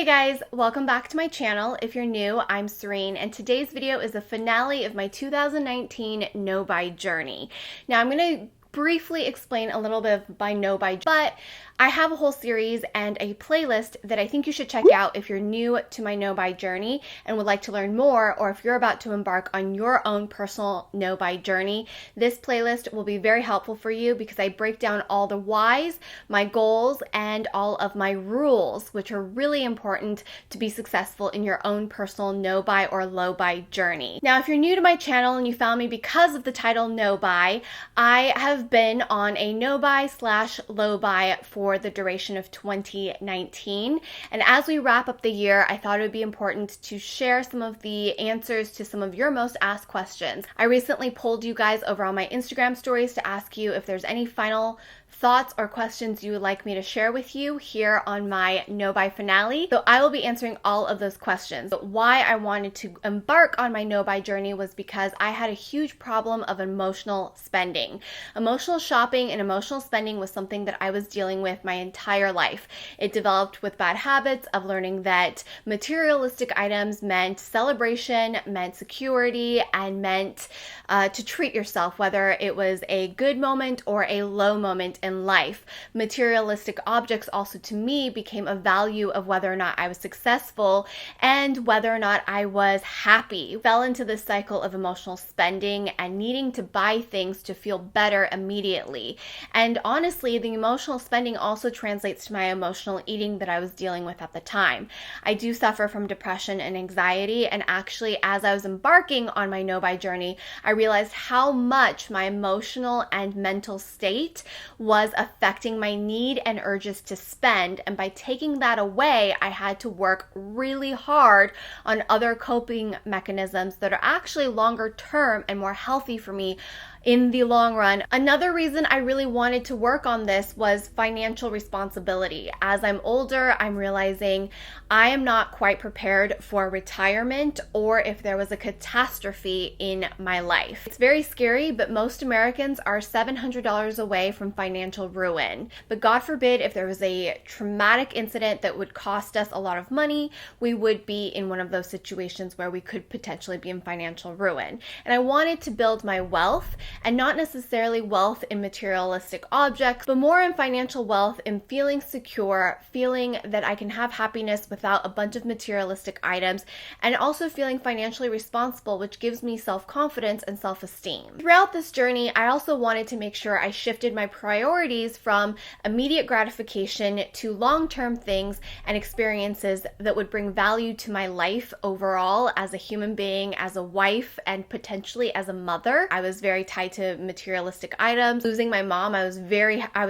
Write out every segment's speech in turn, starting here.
guys, welcome back to my channel. If you're new, I'm Serein, and today's video is the finale of my 2019 no-buy journey. Now I'm going to briefly explain a little bit of my no-buy, but I have a whole series and a playlist that I think you should check out if you're new to my no-buy journey and would like to learn more, or if you're about to embark on your own personal no-buy journey. This playlist will be very helpful for you because I break down all the whys, my goals, and all of my rules, which are really important to be successful in your own personal no-buy or low-buy journey. Now, if you're new to my channel and you found me because of the title no-buy, I have been on a no-buy slash low-buy for the duration of 2019. And as we wrap up the year, I thought it would be important to share some of the answers to some of your most asked questions. I recently polled you guys over on my Instagram stories to ask you if there's any final thoughts or questions you would like me to share with you here on my no-buy finale. So I will be answering all of those questions. But why I wanted to embark on my no-buy journey was because I had a huge problem of emotional spending. Emotional shopping and emotional spending was something that I was dealing with my entire life. It developed with bad habits of learning that materialistic items meant celebration, meant security, and meant to treat yourself, whether it was a good moment or a low moment in life. Materialistic objects also to me became a value of whether or not I was successful and whether or not I was happy. Fell into this cycle of emotional spending and needing to buy things to feel better immediately. And honestly, the emotional spending also translates to my emotional eating that I was dealing with at the time. I do suffer from depression and anxiety, and actually as I was embarking on my no-buy journey, I realized how much my emotional and mental state was affecting my need and urges to spend. And by taking that away, I had to work really hard on other coping mechanisms that are actually longer term and more healthy for me in the long run. Another reason I really wanted to work on this was financial responsibility. As I'm older, I'm realizing I am not quite prepared for retirement or if there was a catastrophe in my life. It's very scary, but most Americans are $700 away from financial ruin. But God forbid, if there was a traumatic incident that would cost us a lot of money, we would be in one of those situations where we could potentially be in financial ruin. And I wanted to build my wealth, and not necessarily wealth in materialistic objects, but more in financial wealth, in feeling secure, feeling that I can have happiness without a bunch of materialistic items, and also feeling financially responsible, which gives me self-confidence and self-esteem. Throughout this journey, I also wanted to make sure I shifted my priorities from immediate gratification to long-term things and experiences that would bring value to my life overall as a human being, as a wife, and potentially as a mother. I was very tied to materialistic items. Losing my mom, I was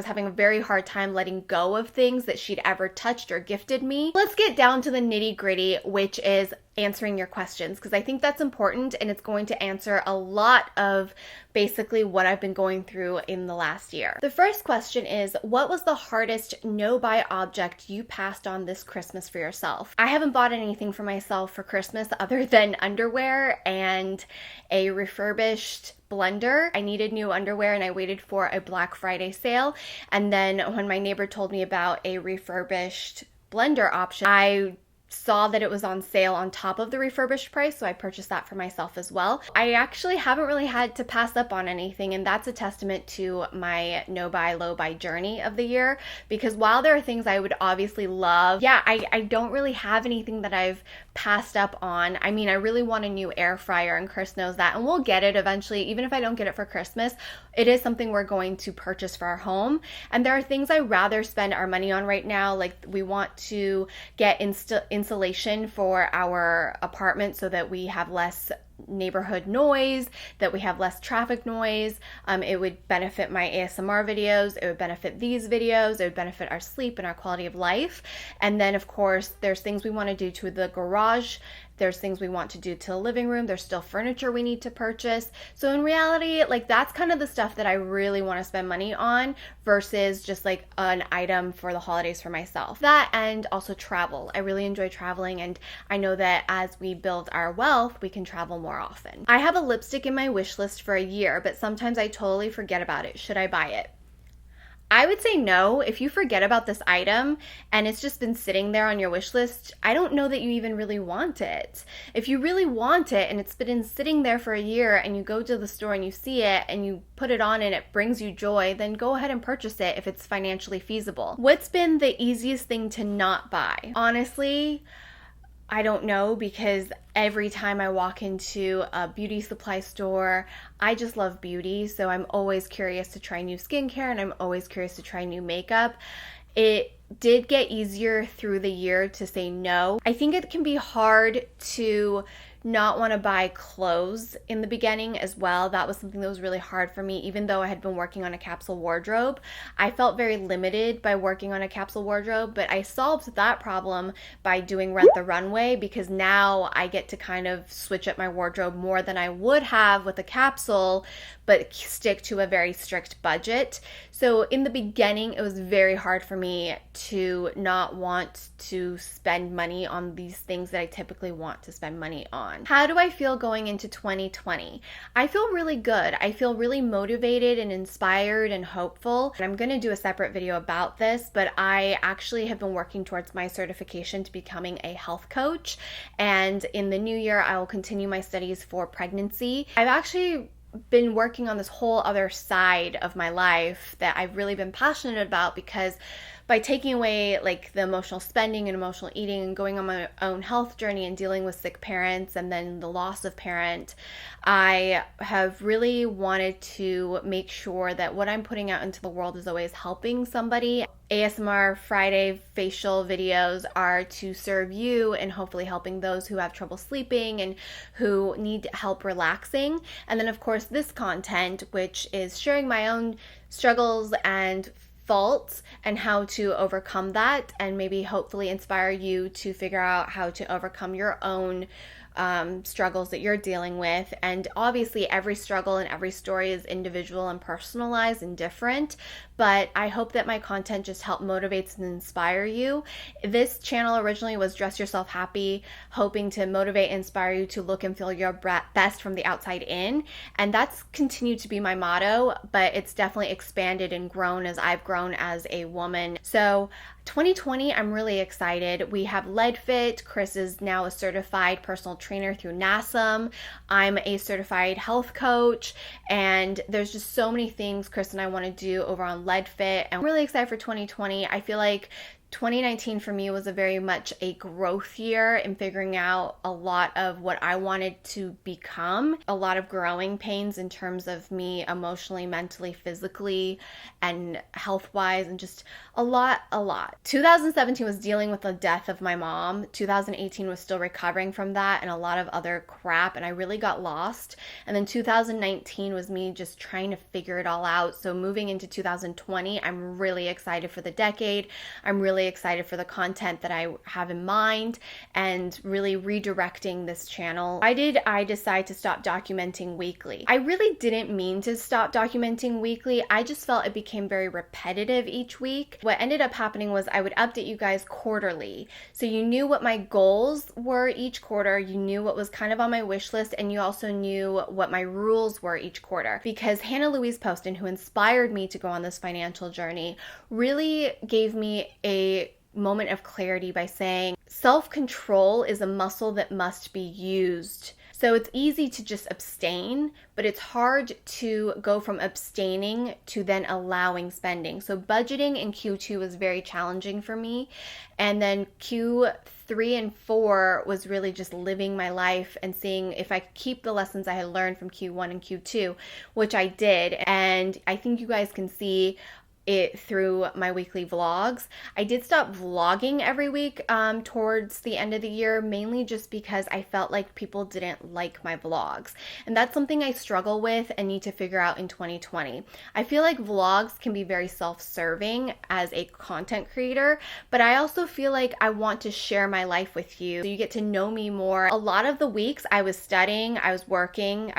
having a very hard time letting go of things that she'd ever touched or gifted me. Let's get down to the nitty-gritty, which is answering your questions, because I think that's important and it's going to answer a lot of basically what I've been going through in the last year. The first question is, what was the hardest no-buy object you passed on this Christmas for yourself? I haven't bought anything for myself for Christmas other than underwear and a refurbished blender. I needed new underwear and I waited for a Black Friday sale, and then when my neighbor told me about a refurbished blender option, I saw that it was on sale on top of the refurbished price, so I purchased that for myself as well. I actually haven't really had to pass up on anything, and that's a testament to my no-buy, low-buy journey of the year, because while there are things I would obviously love, I don't really have anything that I've passed up on. I mean, I really want a new air fryer, and Chris knows that, and we'll get it eventually. Even if I don't get it for Christmas, it is something we're going to purchase for our home. And there are things I'd rather spend our money on right now, like we want to get insulation for our apartment so that we have less neighborhood noise, that we have less traffic noise. It would benefit my ASMR videos, it would benefit these videos, it would benefit our sleep and our quality of life. And then of course there's things we want to do to the garage, there's things we want to do to the living room, there's still furniture we need to purchase. So in reality, like that's kind of the stuff that I really want to spend money on versus just like an item for the holidays for myself. That, and also travel. I really enjoy traveling, and I know that as we build our wealth, we can travel more often. I have a lipstick in my wish list for a year, but sometimes I totally forget about it. Should I buy it? I would say no. If you forget about this item and it's just been sitting there on your wish list, I don't know that you even really want it. If you really want it and it's been sitting there for a year and you go to the store and you see it and you put it on and it brings you joy, then go ahead and purchase it if it's financially feasible. What's been the easiest thing to not buy? Honestly, I don't know, because every time I walk into a beauty supply store, I just love beauty. So I'm always curious to try new skincare and I'm always curious to try new makeup. It did get easier through the year to say no. I think it can be hard to not want to buy clothes in the beginning as well. That was something that was really hard for me. Even though I had been working on a capsule wardrobe, I felt very limited by working on a capsule wardrobe, but I solved that problem by doing Rent the Runway, because now I get to kind of switch up my wardrobe more than I would have with a capsule, but stick to a very strict budget. So in the beginning, it was very hard for me to not want to spend money on these things that I typically want to spend money on. How do I feel going into 2020? I feel really good. I feel really motivated and inspired and hopeful. And I'm going to do a separate video about this, but I actually have been working towards my certification to becoming a health coach. And in the new year, I will continue my studies for pregnancy. I've actually been working on this whole other side of my life that I've really been passionate about, because by taking away like the emotional spending and emotional eating and going on my own health journey and dealing with sick parents and then the loss of parent, I have really wanted to make sure that what I'm putting out into the world is always helping somebody. ASMR Friday facial videos are to serve you and hopefully helping those who have trouble sleeping and who need help relaxing. And then of course this content, which is sharing my own struggles and faults and how to overcome that, and maybe hopefully inspire you to figure out how to overcome your own struggles that you're dealing with. And obviously every struggle and every story is individual and personalized and different, but I hope that my content just help motivates and inspire you. This channel originally was Dress Yourself Happy, hoping to motivate and inspire you to look and feel your best from the outside in, and that's continued to be my motto, but it's definitely expanded and grown as I've grown as a woman. So 2020, I'm really excited. We have LeadFit. Chris is now a certified personal trainer through NASM. I'm a certified health coach, and there's just so many things Chris and I want to do over on LeadFit. And I'm really excited for 2020. I feel like 2019 for me was a very much a growth year in figuring out a lot of what I wanted to become, a lot of growing pains in terms of me emotionally, mentally, physically, and health-wise, and just a lot. 2017 was dealing with the death of my mom. 2018 was still recovering from that and a lot of other crap, and I really got lost. And then 2019 was me just trying to figure it all out. So moving into 2020, I'm really excited for the decade. I'm really excited for the content that I have in mind and really redirecting this channel. Why did I decide to stop documenting weekly? I really didn't mean to stop documenting weekly. I just felt it became very repetitive each week. What ended up happening was I would update you guys quarterly. So you knew what my goals were each quarter, you knew what was kind of on my wish list, and you also knew what my rules were each quarter. Because Hannah Louise Poston, who inspired me to go on this financial journey, really gave me a moment of clarity by saying self-control is a muscle that must be used. So it's easy to just abstain, but it's hard to go from abstaining to then allowing spending. So budgeting in Q2 was very challenging for me. And then Q3 and 4 was really just living my life and seeing if I could keep the lessons I had learned from Q1 and Q2, which I did. And I think you guys can see it through my weekly vlogs. I did stop vlogging every week towards the end of the year, mainly just because I felt like people didn't like my vlogs. And that's something I struggle with and need to figure out in 2020. I feel like vlogs can be very self-serving as a content creator, but I also feel like I want to share my life with you so you get to know me more. A lot of the weeks I was studying, I was working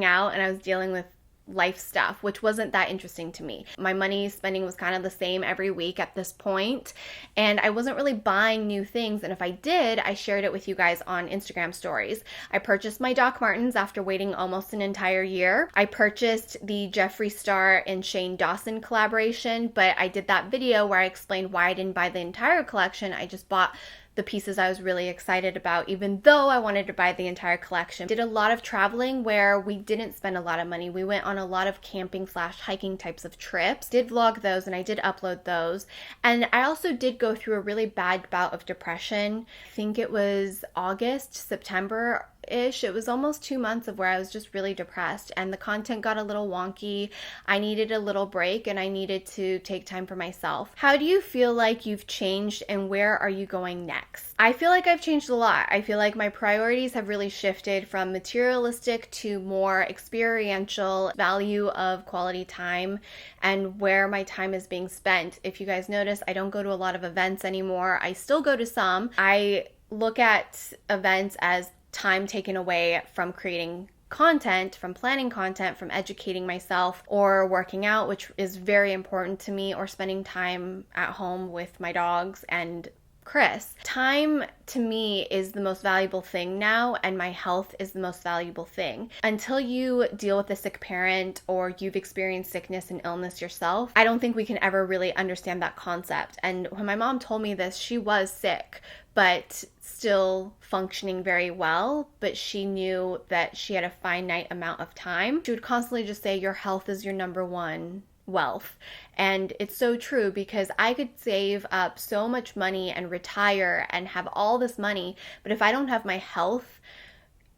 out, and I was dealing with life stuff, which wasn't that interesting to me. My money spending was kind of the same every week at this point, and I wasn't really buying new things. And if I did, I shared it with you guys on Instagram stories. I purchased my Doc Martens after waiting almost an entire year. I purchased the Jeffree Star and Shane Dawson collaboration, but I did that video where I explained why I didn't buy the entire collection. I just bought the pieces I was really excited about, even though I wanted to buy the entire collection. Did a lot of traveling where we didn't spend a lot of money. We went on a lot of camping / hiking types of trips. Did vlog those, and I did upload those. And I also did go through a really bad bout of depression. I think it was August, September-ish. It was almost 2 months of where I was just really depressed, and the content got a little wonky. I needed a little break, and I needed to take time for myself. How do you feel like you've changed, and where are you going next? I feel like I've changed a lot. I feel like my priorities have really shifted from materialistic to more experiential, value of quality time and where my time is being spent. If you guys notice, I don't go to a lot of events anymore. I still go to some. I look at events as time taken away from creating content, from planning content, from educating myself, or working out, which is very important to me, or spending time at home with my dogs and Chris. Time to me is the most valuable thing now, and my health is the most valuable thing. Until you deal with a sick parent or you've experienced sickness and illness yourself, I don't think we can ever really understand that concept. And when my mom told me this, she was sick, but still functioning very well, but she knew that she had a finite amount of time. She would constantly just say, your health is your number one wealth. And it's so true, because I could save up so much money and retire and have all this money, but if I don't have my health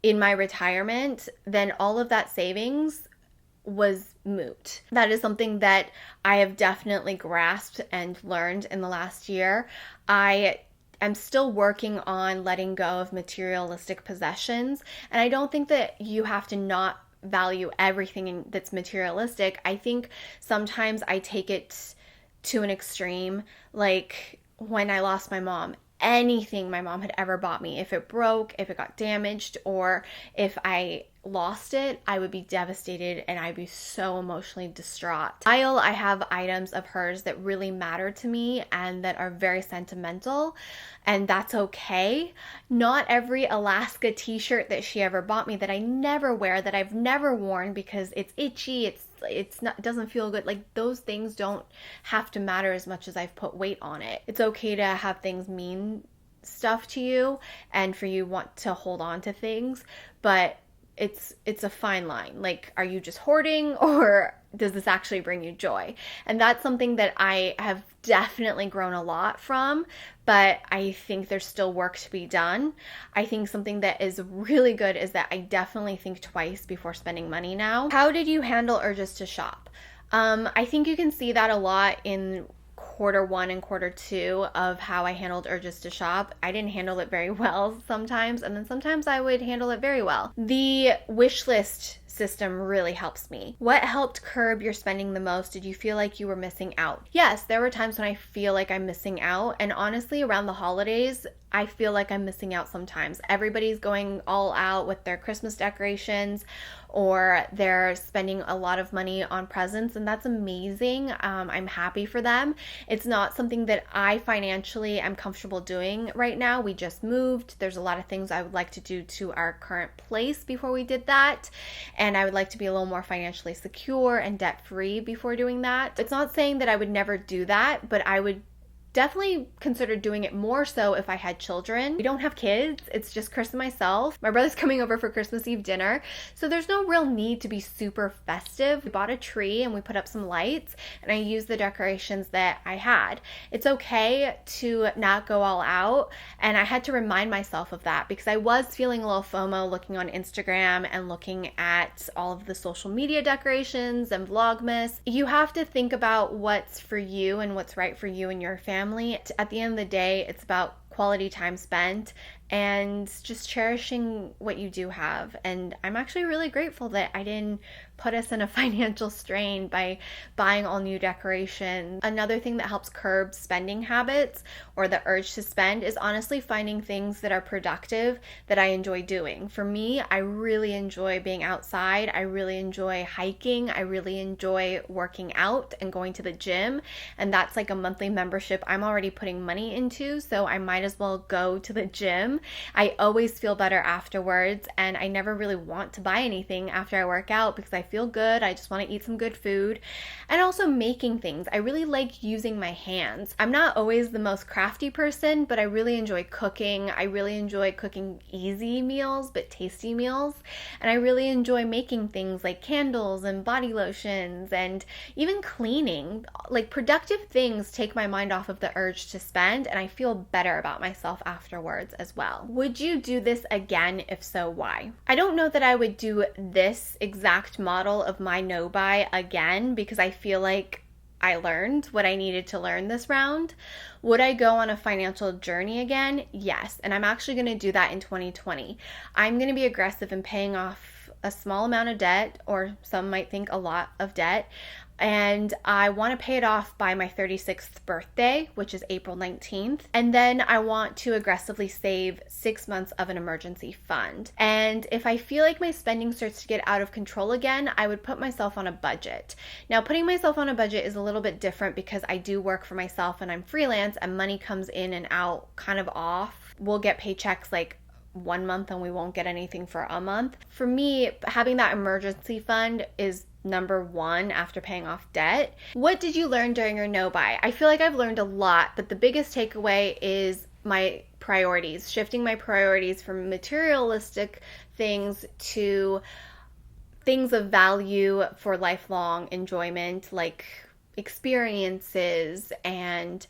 in my retirement, then all of that savings was moot. That is something that I have definitely grasped and learned in the last year. I'm still working on letting go of materialistic possessions, and I don't think that you have to not value everything that's materialistic. I think sometimes I take it to an extreme, like when I lost my mom. Anything my mom had ever bought me, if it broke, if it got damaged, or if I lost it, I would be devastated and I'd be so emotionally distraught. While I have items of hers that really matter to me and that are very sentimental, and that's okay. Not every Alaska t-shirt that she ever bought me that I never wear, that I've never worn because it's itchy, it doesn't feel good. Like, those things don't have to matter as much as I've put weight on it. It's okay to have things mean stuff to you and for you want to hold on to things, but it's a fine line. Like, are you just hoarding, or does this actually bring you joy? And that's something that I have definitely grown a lot from, but I think there's still work to be done. I think something that is really good is that I definitely think twice before spending money now. How did you handle urges to shop? I think you can see that a lot in Q1 and Q2 of how I handled urges to shop. I didn't handle it very well sometimes, and then sometimes I would handle it very well. The wish list system really helps me. What helped curb your spending the most? Did you feel like you were missing out? Yes, there were times when I feel like I'm missing out, and honestly, around the holidays, I feel like I'm missing out sometimes. Everybody's going all out with their Christmas decorations, or they're spending a lot of money on presents, and that's amazing. I'm happy for them. It's not something that I financially am comfortable doing right now. We just moved. There's a lot of things I would like to do to our current place before we did that, and I would like to be a little more financially secure and debt-free before doing that. It's not saying that I would never do that, but I would definitely consider doing it more so if I had children. We don't have kids. It's just Chris and myself. My brother's coming over for Christmas Eve dinner, so there's no real need to be super festive. We bought a tree and we put up some lights, and I used the decorations that I had. It's okay to not go all out, and I had to remind myself of that because I was feeling a little FOMO looking on Instagram and looking at all of the social media decorations and Vlogmas. You have to think about what's for you and what's right for you and your family. At the end of the day, it's about quality time spent and just cherishing what you do have. And I'm actually really grateful that I didn't put us in a financial strain by buying all new decorations. Another thing that helps curb spending habits or the urge to spend is honestly finding things that are productive that I enjoy doing. For me, I really enjoy being outside. I really enjoy hiking. I really enjoy working out and going to the gym. And that's like a monthly membership I'm already putting money into, so I might as well go to the gym. I always feel better afterwards, and I never really want to buy anything after I work out because I feel good. I just want to eat some good food. And also making things. I really like using my hands. I'm not always the most crafty person, but I really enjoy cooking. I really enjoy cooking easy meals, but tasty meals. And I really enjoy making things like candles and body lotions and even cleaning. Like productive things take my mind off of the urge to spend, and I feel better about myself afterwards as well. Would you do this again? If so, why? I don't know that I would do this exact model of my no buy again because I feel like I learned what I needed to learn this round. Would I go on a financial journey again? Yes, and I'm actually going to do that in 2020. I'm going to be aggressive in paying off a small amount of debt, or some might think a lot of debt, and I want to pay it off by my 36th birthday, which is April 19th. And then I want to aggressively save 6 months of an emergency fund. And if I feel like my spending starts to get out of control again, I would put myself on a budget. Now, putting myself on a budget is a little bit different because I do work for myself and I'm freelance and money comes in and out kind of off. We'll get paychecks like 1 month and we won't get anything for a month. For me, having that emergency fund is number one after paying off debt. What did you learn during your no buy? I feel like I've learned a lot, but the biggest takeaway is my priorities, shifting my priorities from materialistic things to things of value for lifelong enjoyment, like experiences and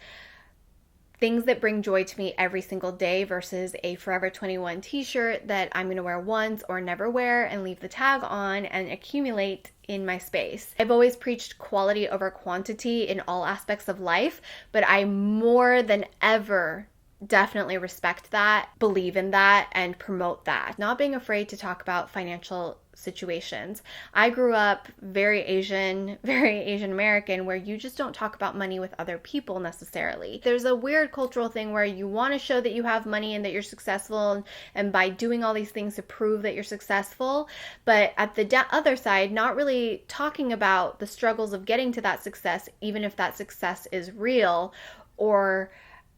things that bring joy to me every single day versus a Forever 21 t-shirt that I'm going to wear once or never wear and leave the tag on and accumulate in my space. I've always preached quality over quantity in all aspects of life, but I more than ever definitely respect that, believe in that, and promote that. Not being afraid to talk about financial situations. I grew up very Asian American, where you just don't talk about money with other people necessarily. There's a weird cultural thing where you want to show that you have money and that you're successful, and by doing all these things to prove that you're successful, but at the other side, not really talking about the struggles of getting to that success, even if that success is real, or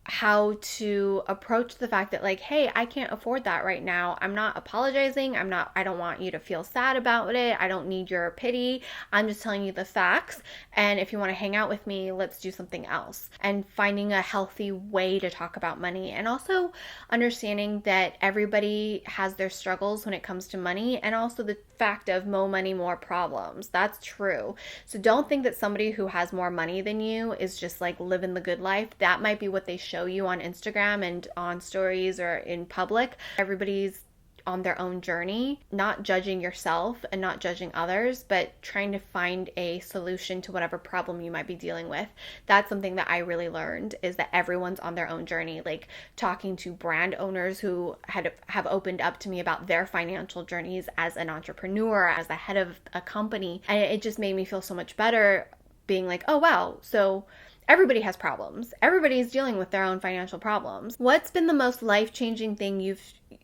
how to approach the fact that like, hey, I can't afford that right now. I'm not apologizing. I don't want you to feel sad about it. I don't need your pity. I'm just telling you the facts. And if you want to hang out with me, let's do something else. And finding a healthy way to talk about money, and also understanding that everybody has their struggles when it comes to money, and also the fact of more money, more problems. That's true. So don't think that somebody who has more money than you is just like living the good life. That might be what they show you on Instagram and on stories or in public. Everybody's on their own journey, not judging yourself and not judging others, but trying to find a solution to whatever problem you might be dealing with. That's something that I really learned, is that everyone's on their own journey. Like talking to brand owners who have opened up to me about their financial journeys as an entrepreneur, as the head of a company, and it just made me feel so much better being like, oh wow, so everybody has problems. Everybody's dealing with their own financial problems. What's been the most life-changing thing you've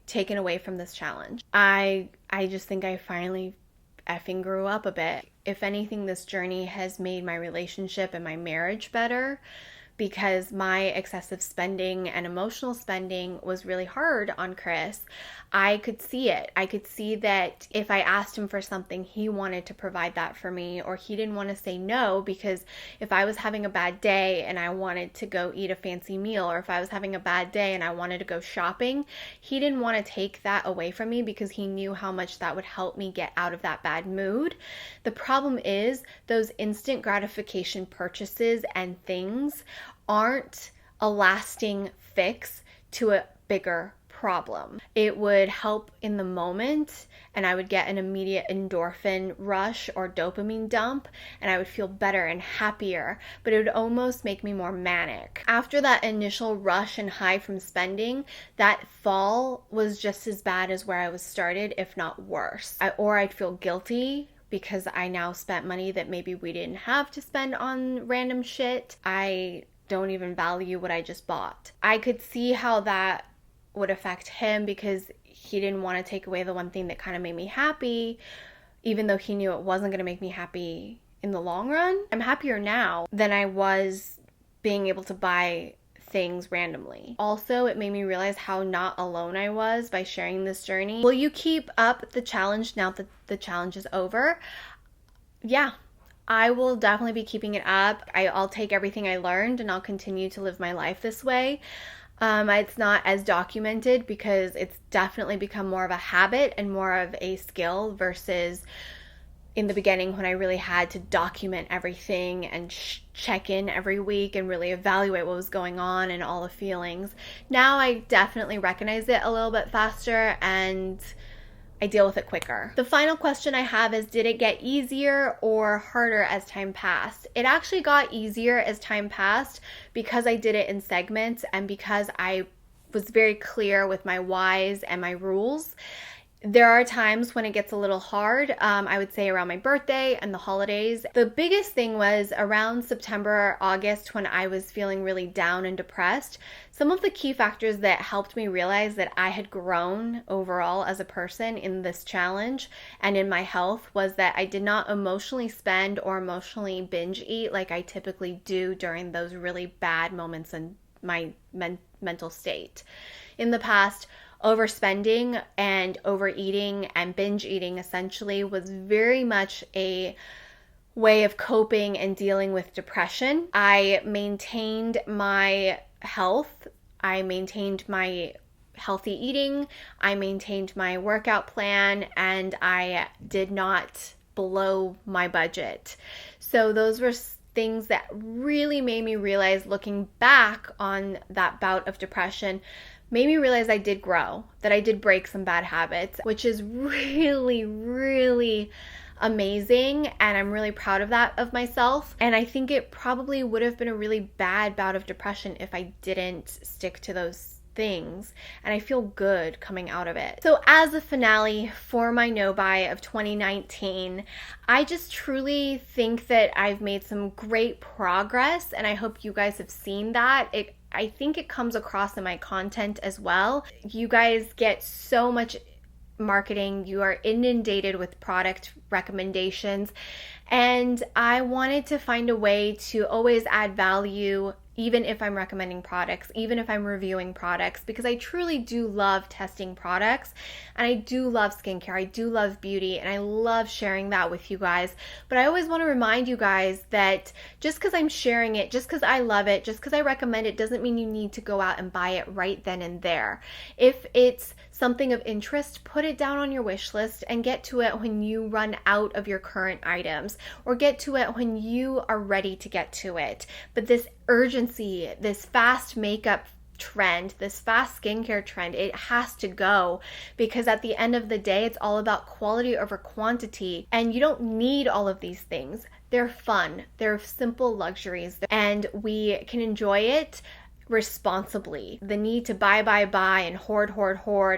taken away from this challenge? I just think I finally effing grew up a bit. If anything, this journey has made my relationship and my marriage better, because my excessive spending and emotional spending was really hard on Chris. I could see it. I could see that if I asked him for something, he wanted to provide that for me, or he didn't want to say no, because if I was having a bad day and I wanted to go eat a fancy meal, or if I was having a bad day and I wanted to go shopping, he didn't want to take that away from me because he knew how much that would help me get out of that bad mood. The problem is those instant gratification purchases and things aren't a lasting fix to a bigger problem. It would help in the moment, and I would get an immediate endorphin rush or dopamine dump, and I would feel better and happier, but it would almost make me more manic. After that initial rush and high from spending, that fall was just as bad as where I was started, if not worse. Or I'd feel guilty because I now spent money that maybe we didn't have to spend on random shit. I don't even value what I just bought. I could see how that would affect him because he didn't want to take away the one thing that kind of made me happy, even though he knew it wasn't going to make me happy in the long run. I'm happier now than I was being able to buy things randomly. Also, it made me realize how not alone I was by sharing this journey. Will you keep up the challenge now that the challenge is over? Yeah, I will definitely be keeping it up. I'll take everything I learned and I'll continue to live my life this way. It's not as documented because it's definitely become more of a habit and more of a skill versus in the beginning when I really had to document everything and check in every week and really evaluate what was going on and all the feelings. Now I definitely recognize it a little bit faster and I deal with it quicker. The final question I have is, did it get easier or harder as time passed? It actually got easier as time passed because I did it in segments and because I was very clear with my whys and my rules. There are times when it gets a little hard, I would say around my birthday and the holidays. The biggest thing was around September, August, when I was feeling really down and depressed. Some of the key factors that helped me realize that I had grown overall as a person in this challenge and in my health was that I did not emotionally spend or emotionally binge eat like I typically do during those really bad moments in my mental state. In the past, overspending and overeating and binge eating essentially was very much a way of coping and dealing with depression. I maintained my health. I maintained my healthy eating. I maintained my workout plan, and I did not blow my budget. So those were things that really made me realize, looking back on that bout of depression, made me realize I did grow, that I did break some bad habits, which is really, really amazing. And I'm really proud of that of myself. And I think it probably would have been a really bad bout of depression if I didn't stick to those things. And I feel good coming out of it. So as a finale for my no buy of 2019, I just truly think that I've made some great progress. And I hope you guys have seen that. I think it comes across in my content as well. You guys get so much marketing. You are inundated with product recommendations. And I wanted to find a way to always add value, even if I'm recommending products, even if I'm reviewing products, because I truly do love testing products and I do love skincare. I do love beauty and I love sharing that with you guys. But I always want to remind you guys that just because I'm sharing it, just because I love it, just because I recommend it, doesn't mean you need to go out and buy it right then and there. If it's something of interest, put it down on your wish list and get to it when you run out of your current items, or get to it when you are ready to get to it. But this urgency, this fast makeup trend, this fast skincare trend, it has to go, because at the end of the day, it's all about quality over quantity, and you don't need all of these things. They're fun, they're simple luxuries, and we can enjoy it responsibly. The need to buy and hoard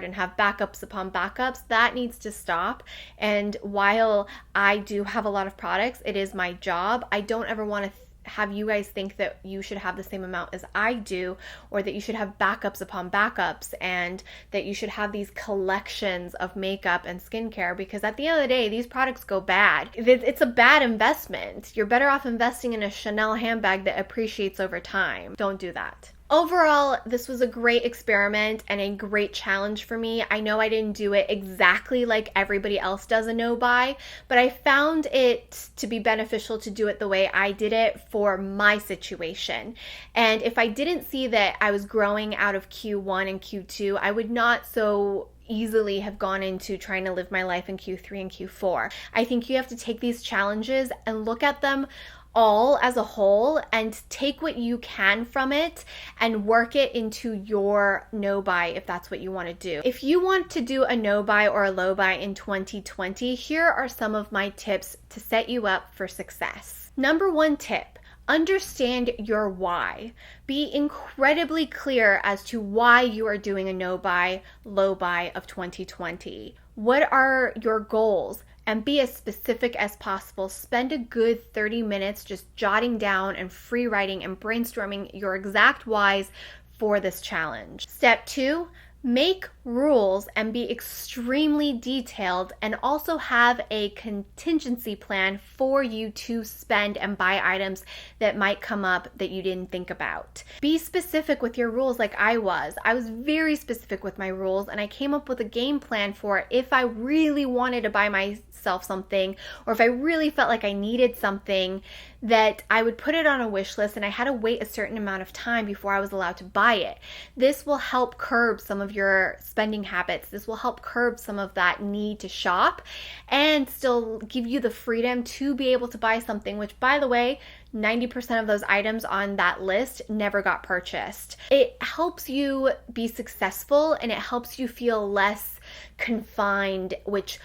and have backups upon backups, that needs to stop. And while I do have a lot of products, it is my job. I don't ever want to have you guys think that you should have the same amount as I do, or that you should have backups upon backups, and that you should have these collections of makeup and skincare, because at the end of the day, these products go bad. It's a bad investment. You're better off investing in a Chanel handbag that appreciates over time. Don't do that. Overall, this was a great experiment and a great challenge for me. I know I didn't do it exactly like everybody else does a no buy, but I found it to be beneficial to do it the way I did it for my situation. And if I didn't see that I was growing out of Q1 and Q2, I would not so easily have gone into trying to live my life in Q3 and Q4. I think you have to take these challenges and look at them all as a whole and take what you can from it and work it into your no buy if that's what you want to do. If you want to do a no buy or a low buy in 2020, here are some of my tips to set you up for success. Number one tip: understand your why. Be incredibly clear as to why you are doing a no buy, low buy of 2020. What are your goals? And be as specific as possible. Spend a good 30 minutes just jotting down and free writing and brainstorming your exact whys for this challenge. Step 2, make rules and be extremely detailed, and also have a contingency plan for you to spend and buy items that might come up that you didn't think about. Be specific with your rules like I was. I was very specific with my rules, and I came up with a game plan for if I really wanted to buy myself something, or if I really felt like I needed something, that I would put it on a wish list and I had to wait a certain amount of time before I was allowed to buy it. This will help curb some of your spending habits. This will help curb some of that need to shop and still give you the freedom to be able to buy something, which, by the way, 90% of those items on that list never got purchased. It helps you be successful and it helps you feel less confined, which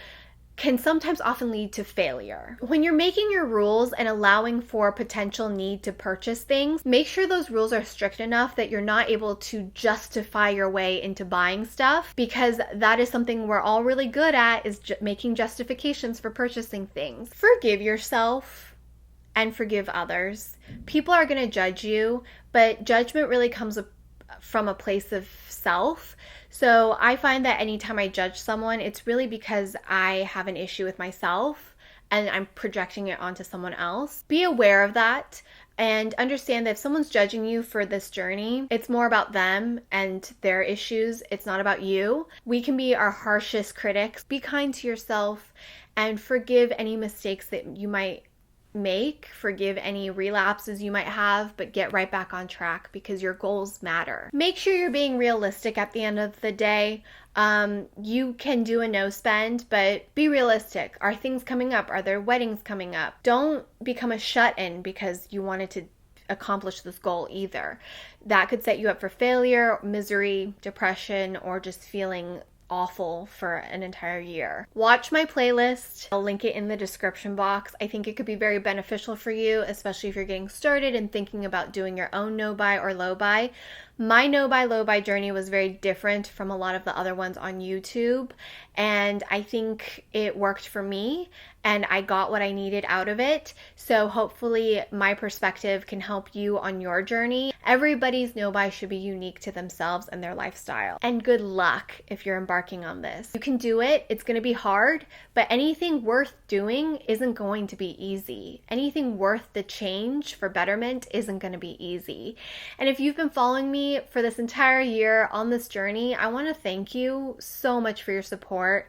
can sometimes often lead to failure. When you're making your rules and allowing for potential need to purchase things, make sure those rules are strict enough that you're not able to justify your way into buying stuff, because that is something we're all really good at, is making justifications for purchasing things. Forgive yourself and forgive others. People are going to judge you, but judgment really comes from a place of self. So I find that anytime I judge someone, it's really because I have an issue with myself and I'm projecting it onto someone else. Be aware of that and understand that if someone's judging you for this journey, it's more about them and their issues. It's not about you. We can be our harshest critics. Be kind to yourself and forgive any mistakes that you might make, forgive any relapses you might have, but get right back on track because your goals matter. Make sure you're being realistic at the end of the day. You can do a no spend, but be realistic. Are things coming up? Are there weddings coming up? Don't become a shut-in because you wanted to accomplish this goal either. That could set you up for failure, misery, depression, or just feeling awful for an entire year. Watch my playlist. I'll link it in the description box. I think it could be very beneficial for you, especially if you're getting started and thinking about doing your own no buy or low buy. My no buy, low buy journey was very different from a lot of the other ones on YouTube, and I think it worked for me and I got what I needed out of it. So hopefully my perspective can help you on your journey. Everybody's no buy should be unique to themselves and their lifestyle. And good luck if you're embarking on this. You can do it. It's going to be hard, but anything worth doing isn't going to be easy. Anything worth the change for betterment isn't going to be easy. And if you've been following me for this entire year on this journey, I want to thank you so much for your support.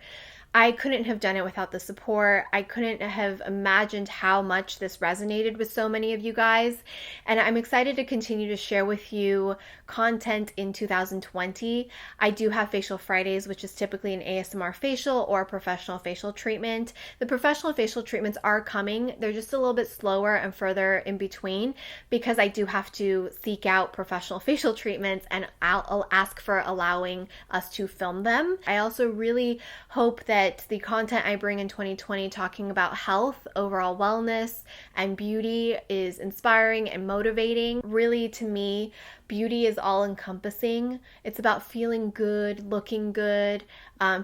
I couldn't have done it without the support. I couldn't have imagined how much this resonated with so many of you guys. And I'm excited to continue to share with you content in 2020. I do have Facial Fridays, which is typically an ASMR facial or a professional facial treatment. The professional facial treatments are coming. They're just a little bit slower and further in between because I do have to seek out professional facial treatments, and I'll ask for allowing us to film them. I also really hope that the content I bring in 2020 talking about health, overall wellness, and beauty is inspiring and motivating. Really, to me, beauty is all encompassing. It's about feeling good, looking good,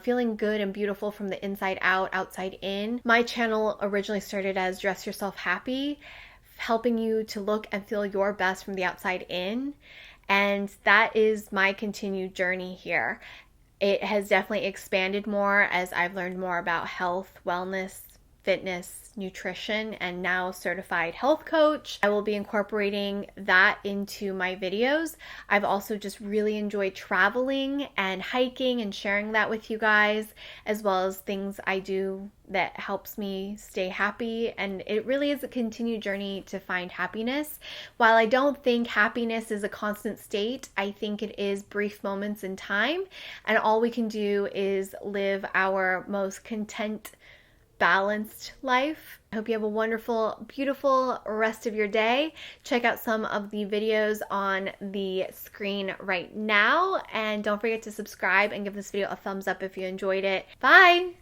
feeling good and beautiful from the inside out, outside in. My channel originally started as Dress Yourself Happy, helping you to look and feel your best from the outside in. And that is my continued journey here. It has definitely expanded more as I've learned more about health, wellness, fitness, nutrition, and now certified health coach. I will be incorporating that into my videos. I've also just really enjoyed traveling and hiking and sharing that with you guys, as well as things I do that helps me stay happy. And it really is a continued journey to find happiness. While I don't think happiness is a constant state, I think it is brief moments in time, and all we can do is live our most content balanced life. I hope you have a wonderful, beautiful rest of your day. Check out some of the videos on the screen right now, and don't forget to subscribe and give this video a thumbs up if you enjoyed it. Bye!